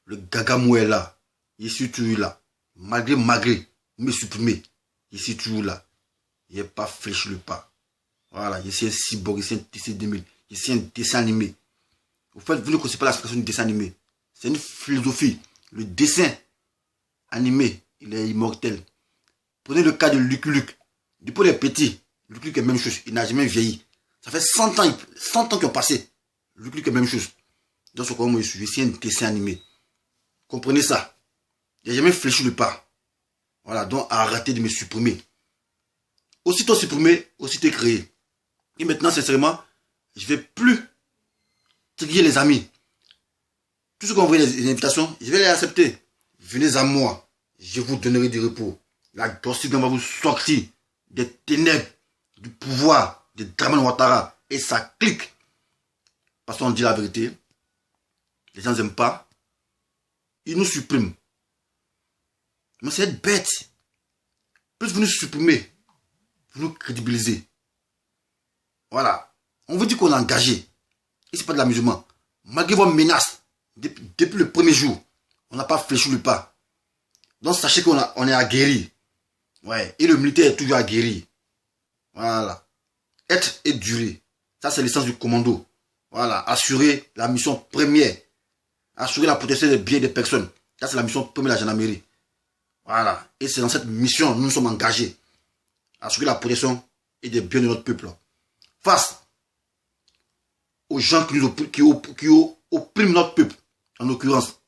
le gagamoué là, je suis toujours là. Malgré, me supprimer, je suis toujours là. Je n'ai pas fléchi le pas. Voilà, je suis un cyborg, je suis un TC 2000, je suis un dessin animé. Au fait, vous ne connaissez pas l'expression du dessin animé. C'est une philosophie. Le dessin animé, il est immortel. Prenez le cas de Lucky Luke. Depuis les petits, Lucky Luke est la même chose. Il n'a jamais vieilli. Ça fait 100 ans qui ont passé. Lucky Luke est la même chose. Dans ce cas, moi, je suis un dessin animé. Comprenez ça. Je n'ai jamais fléchi le pas. Voilà, donc arrêtez de me supprimer. Aussitôt supprimé, aussitôt créé. Et maintenant, sincèrement, je ne vais plus trier les amis. Tout ce qu'on envoie les invitations, je vais les accepter. Venez à moi. Je vous donnerai du repos. La toxique va vous sortir des ténèbres, du pouvoir, de Dramane Ouattara. Et ça clique. Parce qu'on dit la vérité. Les gens n'aiment pas. Ils nous suppriment. Mais c'est être bête. Plus vous nous supprimez, vous nous crédibilisez. Voilà. On vous dit qu'on est engagé. Et ce n'est pas de l'amusement. Malgré vos menaces, depuis le premier jour, on n'a pas fléchi le pas. Donc sachez qu'on est aguerri. Ouais. Et le militaire est toujours aguerri. Voilà. Être et durer. Ça, c'est l'essence du commando. Voilà. Assurer la mission première. Assurer la protection des biens des personnes. Ça, c'est la mission première de la gendarmerie. Voilà. Et c'est dans cette mission que nous sommes engagés. Assurer la protection et des biens de notre peuple. Face aux gens qui oppriment notre peuple. En l'occurrence,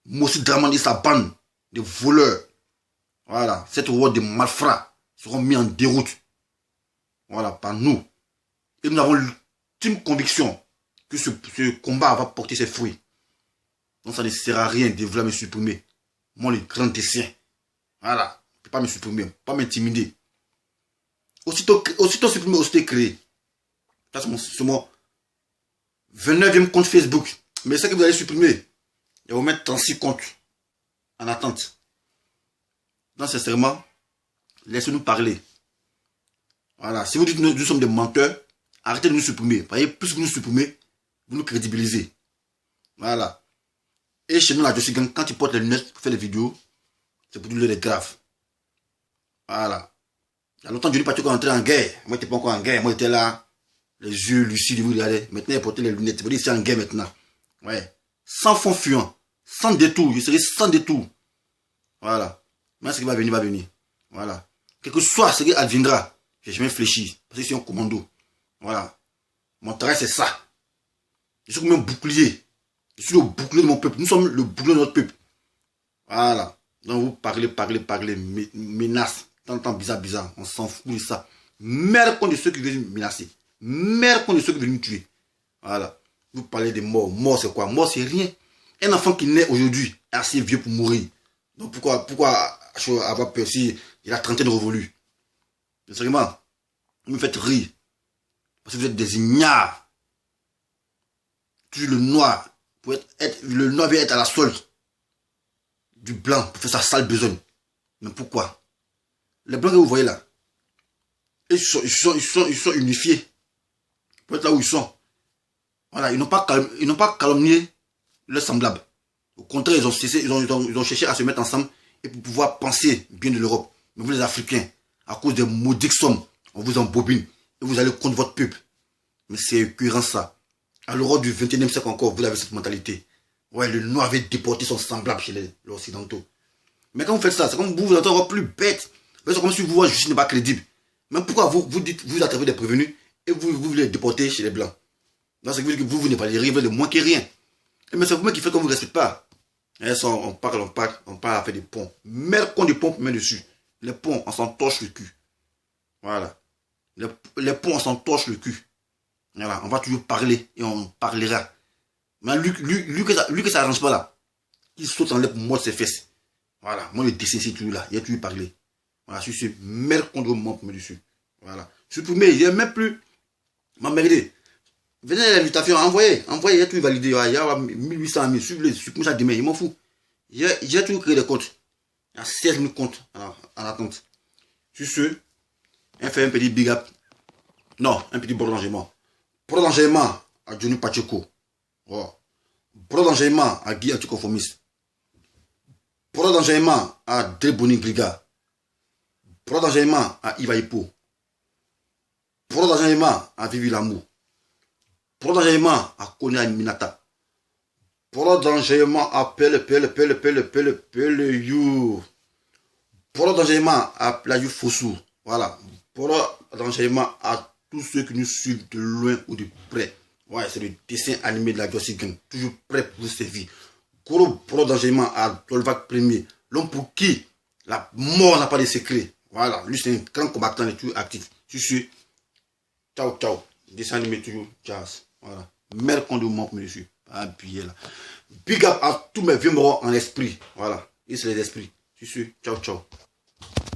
Mossi Dramane et sa bande de voleurs. Voilà. Cette horde de malfrats seront mis en déroute. Voilà, par nous. Et nous avons l'ultime conviction que ce combat va porter ses fruits. Donc ça ne sert à rien de vouloir me supprimer. Moi, le grand dessin. Voilà. Ne peut pas me supprimer, pas m'intimider. Aussitôt supprimé, aussitôt créé. Ça, c'est mon 29e compte Facebook. Mais c'est que vous allez supprimer. Et vous mettre 36 comptes en attente. Donc, sincèrement, laissez-nous parler. Voilà. Si vous dites que nous sommes des menteurs, arrêtez de nous supprimer. Voyez, plus vous nous supprimez, vous nous crédibilisez. Voilà. Et chez nous, la Josie Gang, quand ils portent les lunettes pour faire des vidéos, c'est pour dire des graves. Voilà. Il y a longtemps, Johnny Pacheco est entré en guerre. Moi, j'étais pas encore en guerre. Moi, j'étais là, les yeux lucides, vous regardez. Maintenant, il porte les lunettes. C'est pour dire que c'est en guerre maintenant. Ouais. Sans fond fuyant. Sans détour. Je serai sans détour. Voilà. Mais ce qui va venir, va venir. Voilà. Quel que soit ce qui adviendra, je vais jamais fléchir. Parce que c'est un commando. Voilà. Mon travail, c'est ça. Je suis comme un bouclier. Je suis le bouclier de mon peuple. Nous sommes le bouclier de notre peuple. Voilà. Donc vous parlez, menace. Tant bizarre. On s'en fout de ça. Merde contre ceux qui veulent menacer. Merde contre ceux qui veulent nous tuer. Voilà. Vous parlez de mort. Mort, c'est quoi? Mort, c'est rien. Un enfant qui naît aujourd'hui est assez vieux pour mourir. Donc pourquoi avoir peur si il a 30 ans de révolu? Sérieusement, vous me faites rire. Parce que vous êtes des ignares. Toujours le noir. Le noir vient être à la solde du blanc pour faire sa sale besogne. Mais pourquoi? Les blancs que vous voyez là, ils sont unifiés. Pour être là où ils sont. Voilà, ils n'ont pas calomnié leurs semblables. Au contraire, ils ont cherché à se mettre ensemble et pour pouvoir penser bien de l'Europe. Mais vous les Africains, à cause des maudites sommes, on vous embobine et vous allez contre votre peuple. Mais c'est écœurant ça. À l'Europe du 21e siècle encore, vous avez cette mentalité. Ouais, le noir avait déporté son semblable chez les occidentaux. Mais quand vous faites ça, c'est comme vous êtes encore plus bête. C'est comme si vous, votre justice n'est pas crédible. Mais pourquoi vous dites, vous attrapez des prévenus et vous voulez déporter chez les blancs? Donc c'est que vous n'êtes pas les rivaux de moins que rien. Mais c'est vous-même qui faites qu'on ne vous respecte pas. Et ça, on parle à faire des ponts. Merde qu'on des ponts met dessus. Les ponts, on s'en torche le cul. Voilà. Les ponts, on s'en torche le cul. Voilà, on va toujours parler et on parlera. Mais lui que ça arrange pas là, il saute en l'air pour moi de ses fesses. Voilà, moi le dessin c'est tout là, il a toujours parlé. Voilà, je suis merde contre moi pour me dessus. Voilà. Supprimer, il n'y a même plus m'emmerder. Venez à l'invitation, envoyez, il y a tout validé. Il y a 1800 amis, supprimer ça demain, il m'en fout. J'ai tout créé des comptes. Il y a 16 000 comptes en attente. Sur ce, on fait un petit big up. Non, un petit prolongement. Prolongement à Johnny Pacheco. Oh. Pro d'enchaînement à Guy Anticonformiste. Pro d'enchaînement à Dreboni Briga. Pro d'enchaînement à Ivaïpo. Pro d'enchaînement à Vivi Lamour. Pro d'enchaînement à Konya Minata. Pro d'enchaînement à Pele You. Pro d'enchaînement à Playou Fossou. Voilà. Pro d'enchaînement à tous ceux qui nous suivent de loin ou de près. Ouais, c'est le dessin animé de la Jossi Gang. Toujours prêt pour vous servir. Gros pro d'enchaînement à Tolvac Premier. L'homme pour qui la mort n'a pas de secret. Voilà. Lui, c'est un grand combattant et toujours actif. Je suis. Ciao, ciao. Dessin animé toujours jazz. Voilà. Mère qu'on demande, monsieur. Appuyez là. Big up à tous mes vieux morts en esprit. Voilà. Ils sont les esprits. Je suis. Ciao, ciao.